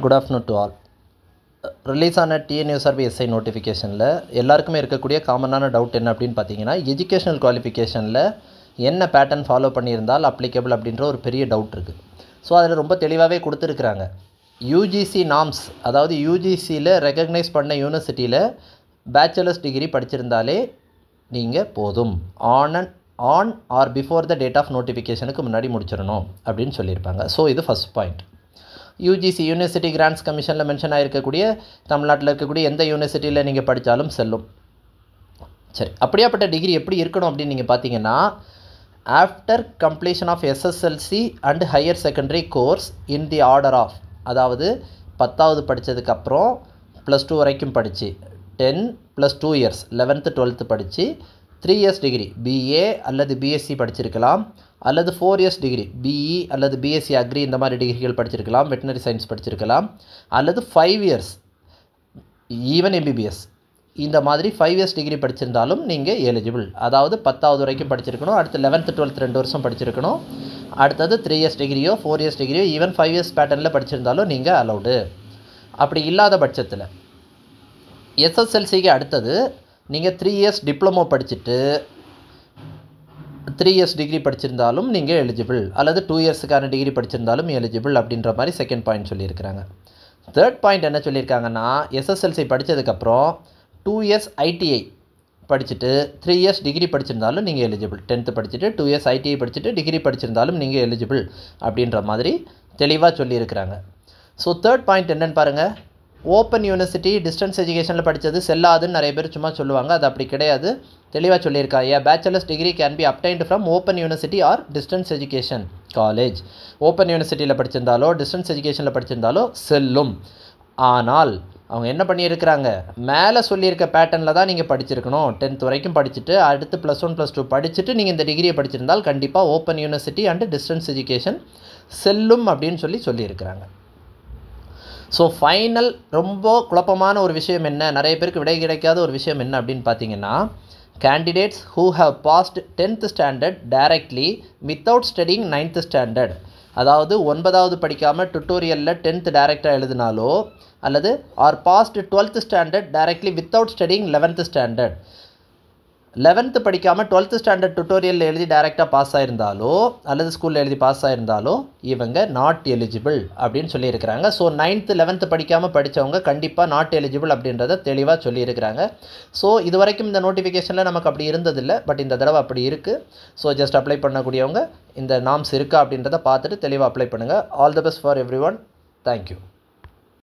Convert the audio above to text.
Good afternoon to all. Release ஆன TNUSRB SI நோட்டிஃபிகேஷனில் எல்லாருக்குமே இருக்கக்கூடிய காமனான டவுட் என்ன அப்படின்னு பார்த்தீங்கன்னா, எஜுகேஷனல் குவாலிஃபிகேஷனில் என்ன பேட்டர்ன் ஃபாலோ பண்ணியிருந்தால் அப்ளிகபிள் அப்படின்ற ஒரு பெரிய டவுட் இருக்குது. ஸோ அதில் ரொம்ப தெளிவாகவே கொடுத்துருக்குறாங்க. யூஜிசி நாம்ஸ், அதாவது யூஜிசியில் ரெகக்னைஸ் பண்ண யூனிவர்சிட்டியில் பேச்சுலர்ஸ் டிகிரி படிச்சிருந்தாலே நீங்கள் போதும், on or before the date of நோட்டிஃபிகேஷனுக்கு முன்னாடி முடிச்சிடணும் அப்படின்னு சொல்லியிருப்பாங்க. ஸோ இது first point. UGC university grants கமிஷனில் மென்ஷன் ஆகிருக்கக்கூடிய தமிழ்நாட்டில் இருக்கக்கூடிய எந்த யூனிவர்சிட்டியில் நீங்கள் படித்தாலும் செல்லும். சரி, அப்படியாப்பட்ட டிகிரி எப்படி இருக்கணும் அப்படின்னு நீங்கள் பார்த்தீங்கன்னா, after completion of SSLC and higher secondary course in the order of, அதாவது 10வது படித்ததுக்கப்புறம் +2 வரைக்கும் படித்து 10 + 2 இயர்ஸ் 11th 12th படித்து 3 இயர்ஸ் டிகிரி பிஏ அல்லது பிஎஸ்சி படிச்சிருக்கலாம், அல்லது 4 இயர்ஸ் டிகிரி பிஇ அல்லது பிஎஸ்சி அக்ரி இந்த மாதிரி டிகிரிகள் படிச்சிருக்கலாம், வெட்டினரி சயின்ஸ் படிச்சிருக்கலாம், அல்லது 5 இயர்ஸ் ஈவன் எம்பிபிஎஸ் இந்த மாதிரி 5 இயர்ஸ் டிகிரி படிச்சிருந்தாலும் நீங்கள் எலிஜிபிள். அதாவது 10வது வரைக்கும் படிச்சிருக்கணும், அடுத்து 11th 12th 2 வருஷம் படிச்சிருக்கணும், அடுத்தது 3 இயர்ஸ் டிகிரியோ 4 இயர்ஸ் டிகிரியோ ஈவன் 5 இயர்ஸ் பேட்டர்னில் படிச்சிருந்தாலும் நீங்கள் அலௌடு. அப்படி இல்லாத பட்சத்தில் எஸ்எஸ்எல்சிக்கு அடுத்தது நீங்கள் 3 இயர்ஸ் டிப்ளமோ படிச்சுட்டு 3 இயர்ஸ் டிகிரி படிச்சிருந்தாலும் நீங்கள் எலிஜிபிள், அல்லது 2 இயர்ஸுக்கான டிகிரி படிச்சிருந்தாலும் எலிஜிபிள் அப்படின்ற மாதிரி செகண்ட் பாயிண்ட் சொல்லியிருக்கிறாங்க. தேர்ட் பாயிண்ட் என்ன சொல்லியிருக்காங்கன்னா, எஸ்எஸ்எல்சி படித்ததுக்கப்புறம் 2 இயர்ஸ் ஐடிஐ படிச்சுட்டு 3 இயர்ஸ் டிகிரி படிச்சிருந்தாலும் நீங்கள் எலிஜிபிள். 10th படிச்சுட்டு 2 இயர்ஸ் ஐடிஐ படிச்சுட்டு டிகிரி படிச்சிருந்தாலும் நீங்கள் எலிஜிபிள் அப்படின்ற மாதிரி தெளிவாக சொல்லியிருக்கிறாங்க. ஸோ தேர்ட் பாயிண்ட் என்னென்னு பாருங்கள். ஓப்பன் யூனிவர்சிட்டி டிஸ்டன்ஸ் எஜுகேஷனில் படித்தது செல்லாதுன்னு நிறைய பேர் சும்மா சொல்லுவாங்க. அது அப்படி கிடையாது, தெளிவாக சொல்லியிருக்காங்க. Bachelors degree can be obtained from open university R distance education college. Open யூனிவர்சிட்டியில் படிச்சிருந்தாலோ டிஸ்டன்ஸ் எஜுகேஷனில் படிச்சிருந்தாலோ செல்லும். ஆனால் அவங்க என்ன பண்ணியிருக்கிறாங்க, மேலே சொல்லியிருக்க பேட்டர்னில் தான் நீங்கள் படிச்சிருக்கணும். 10th வரைக்கும் படிச்சுட்டு அடுத்து +1 +2 படிச்சுட்டு நீங்கள் இந்த டிகிரியை படிச்சிருந்தால் கண்டிப்பாக open university and distance education செல்லும் அப்படின்னு சொல்லியிருக்கிறாங்க. ஸோ ஃபைனல் ரொம்ப குழப்பமான ஒரு விஷயம் என்ன, நிறைய பேருக்கு விடை கிடைக்காத ஒரு விஷயம் என்ன அப்படின்னு பார்த்தீங்கன்னா, candidates who have passed 10th standard directly without studying 9th standard, அதாவது 9வது படிக்காமல் டுட்டோரியலில் 10th டைரெக்டாக எழுதினாலோ, அல்லது or passed 12th standard directly without studying 11th standard, 11th படிக்காமல் 12th ஸ்டாண்டர்ட் டுட்டோரியலில் எழுதி டைரெக்டாக பாஸ் ஆகிருந்தாலோ அல்லது ஸ்கூலில் எழுதி பாஸ் ஆகிருந்தாலோ இவங்க நாட் எலிஜிபிள் அப்படின்னு சொல்லியிருக்கிறாங்க. ஸோ 9th 11th படிக்காமல் படித்தவங்க கண்டிப்பாக நாட் எலிஜிபிள் அப்படின்றத தெளிவாக சொல்லியிருக்கிறாங்க. ஸோ இது வரைக்கும் இந்த நோட்டிஃபிகேஷனில் நமக்கு அப்படி இருந்ததில்லை, பட் இந்த தடவை அப்படி இருக்குது. ஸோ ஜஸ்ட் அப்ளை பண்ணக்கூடியவங்க இந்த நாம்ஸ் இருக்கா அப்படின்றத பார்த்துட்டு தெளிவாக அப்ளை பண்ணுங்கள். All the best for every one. Thank you.